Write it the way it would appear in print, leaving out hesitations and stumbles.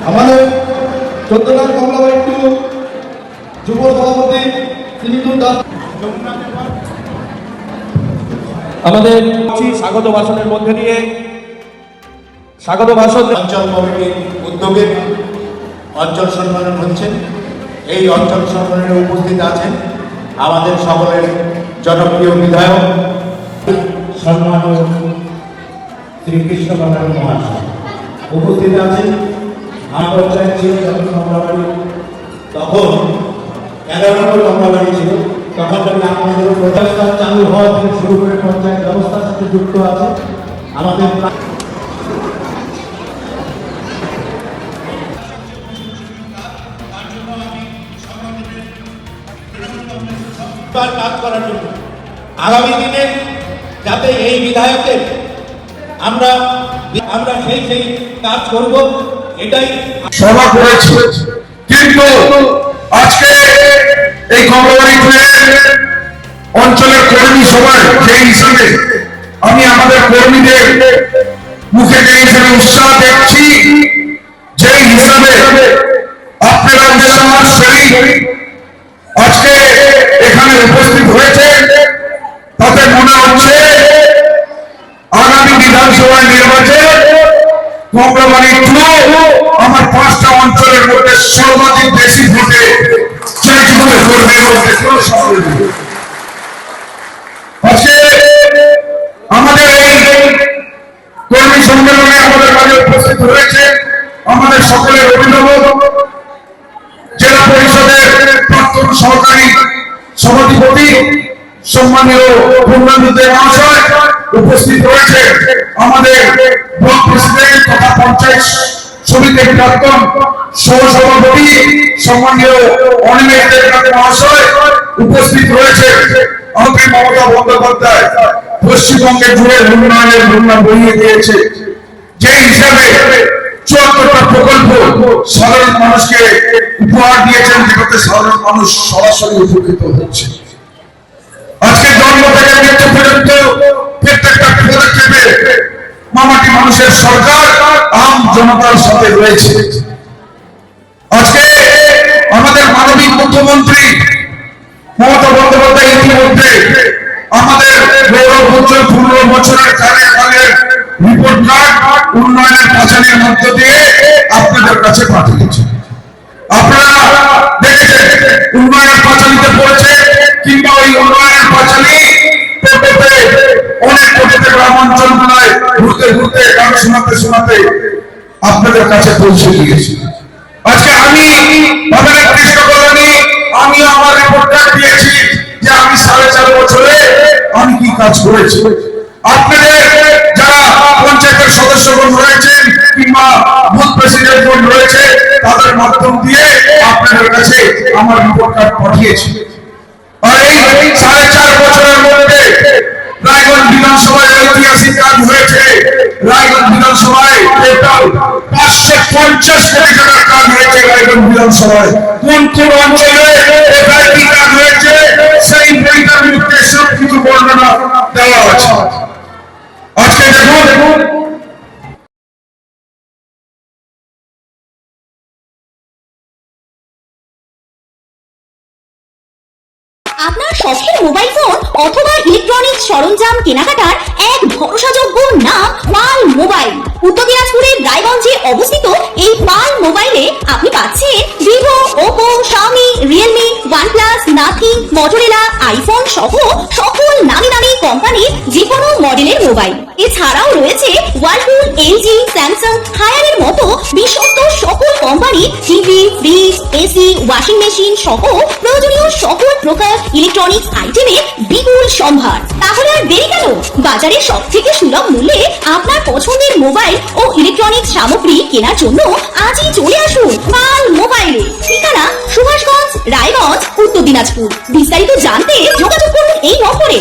আমাদের চন্দ্রনাথ কমলাবাড়ি টু যুব সভাপতি শ্রীনিধু দাস আমাদের স্বাগত ভাষণের মধ্যে দিয়ে স্বাগত ভাষণ অঞ্চল কমিটির উদ্যোগে অঞ্চল সম্মেলন হচ্ছে। এই অঞ্চল সম্মেলনে উপস্থিত আছেন আমাদের সকলের জনপ্রিয় বিধায়ক সম্মানীয় শ্রীকৃষ্ণ বাঙালি মহাশয় উপস্থিত আছেন। আমার পঞ্চায়েত ছিল যখন কমলাবাড়ি, তখন 11 নম্বর কমলাবাড়ি ছিল, তখন থেকে আমাদের প্রচেষ্টা চালু হওয়া থেকে শুরু করে পঞ্চায়েত ব্যবস্থার সাথে যুক্ত আছে আমাদের কাজ করার জন্য আগামী দিনে যাতে এই বিধায়কের আমরা সেই কাজ করব, এটাই সভা করেছি। কিন্তু আজকে এই কমলাবাড়ি অঞ্চলের কর্মী সভায় যে হিসাবে আমি আমাদের কর্মীদের মুখে যে হিসাবে উৎসাহ দেখছি, যে হিসাবে আপনারা উৎসাহী আজকে এখানে উপস্থিত হয়েছে, তাতে মনে হচ্ছে আগামী বিধানসভা নির্বাচনে কমলাবাড়ি আমার 5টা অঞ্চলের মধ্যে সর্বাধিক বেশি ভোটে জয়যুক্ত করবে। আজকে আমাদের এই কর্মী সম্মেলনে আমাদের মাঝে উপস্থিত হয়েছে আমাদের সকলের অভিভাবক, জেলা পরিষদের প্রাক্তন সহকারী সভাধিপতি সম্মানীয় পূর্ণানন্দ মহাশয় উপস্থিত রয়েছে, আমাদের ব্লক প্রেসিডেন্ট তথা পঞ্চায়েত সমিতির প্রাক্তন সহসভাপতি সম্মানীয় অনিমেষ দেবনাথ মহাশয় উপস্থিত রয়েছে, আমাদের মমতা বন্দ্যোপাধ্যায় পশ্চিমবঙ্গে জুড়ে উন্নয়নের বন্যা বইয়ে দিয়েছে, যে হিসাবে 74টা প্রকল্প সাধারণ মানুষকে উপহার দিয়েছেন, যেটাতে সাধারণ মানুষ সরাসরি উপকৃত হচ্ছে। আজকে জন্ম থেকে মৃত্যু পর্যন্ত প্রত্যেকটা পদক্ষেপে মামাটি মানুষের সরকার আম জনতার সাথে রয়েছে। আজকে আমাদের মাননীয় মুখ্যমন্ত্রী মমতা বন্দ্যোপাধ্যায় ইতিমধ্যে আমাদের গৌরব উজ্জ্বল 15 বছরের কার্যকালের রিপোর্ট কার্ড উন্নয়নের পাঁচালির মধ্য দিয়ে আপনাদের কাছে পাঠিয়েছে। আপনারা দেখেছেন উন্নয়নের পাঁচালিতে পড়েছে, কিংবা ওই উন্নয়নের পাঁচালি অনেক কোটিতে গ্রামাঞ্চলগুলোয় ঘুরতে ঘুরতে গান শোনাতে আপনাদের কাছে পৌঁছে দিয়েছি। আজকে আমি বাজারের কৃষ্ণ কলোনি আমি আমার রিপোর্ট কার্ড দিয়েছি যে আমি 4.5 বছরে আমি কি কাজ করেছি। আপনাদের যারা পঞ্চায়েতের সদস্যগণ রয়েছেন কিংবা বুথ প্রেসিডেন্টগণ রয়েছে, তাদের মাধ্যম দিয়ে আপনাদের কাছে আমার রিপোর্ট কার্ড পাঠিয়েছি। আর এই 4.5 বছরের মধ্যে রায়গঞ্জ বিধানসভায় ঐতিহাসিক কাজ হয়েছে। রায়গঞ্জ বিধানসভায় টোটাল 550 কোটি টাকার কাজ হয়েছে। রায়গঞ্জ বিধানসভায় কোন কোন অঞ্চলে এফআইটি কাজ হয়েছে সেই বইটার মধ্যে সবকিছু বর্ণনা দেওয়া আছে। আজকে দেখুন আপনার শখের মোবাইল ফোন অথবা ইলেকট্রনিক্স সরঞ্জাম কেনাকাটার এক ভরসাযোগ্য নাম পাল মোবাইল। উত্তর দিনাজপুরের রায়গঞ্জে অবস্থিত এই পাল মোবাইলে আপনি পাচ্ছেন Vivo, Oppo, Xiaomi, Realme, OnePlus, nothing, Motorola, iPhone সহ সকল নামি দামি কোম্পানির যে কোনো মডেলের মোবাইল। এছাড়াও রয়েছে ওয়ালপুল, এলজি, স্যামসাং, হায়ারের মতো বিশ্বস্ত সকল company TV, fridge, AC, washing machine সহ প্রয়োজনীয় সকল প্রকার ইলেকট্রনিক্স আইটেমের বিপুল সম্ভার। তাহলে আর দেরি কেন? বাজারে সবথেকে সুলভ মূল্যে আপনার পছন্দের মোবাইল ও ইলেকট্রনিক্স সামগ্রী কেনার জন্য আজই চলে আসুন পাল মোবাইলে। ঠিকানা সুভাষগঞ্জ, রায়গঞ্জ, উত্তর দিনাজপুর। বিস্তারিত জানতে যোগাযোগ করুন এই নম্বরে।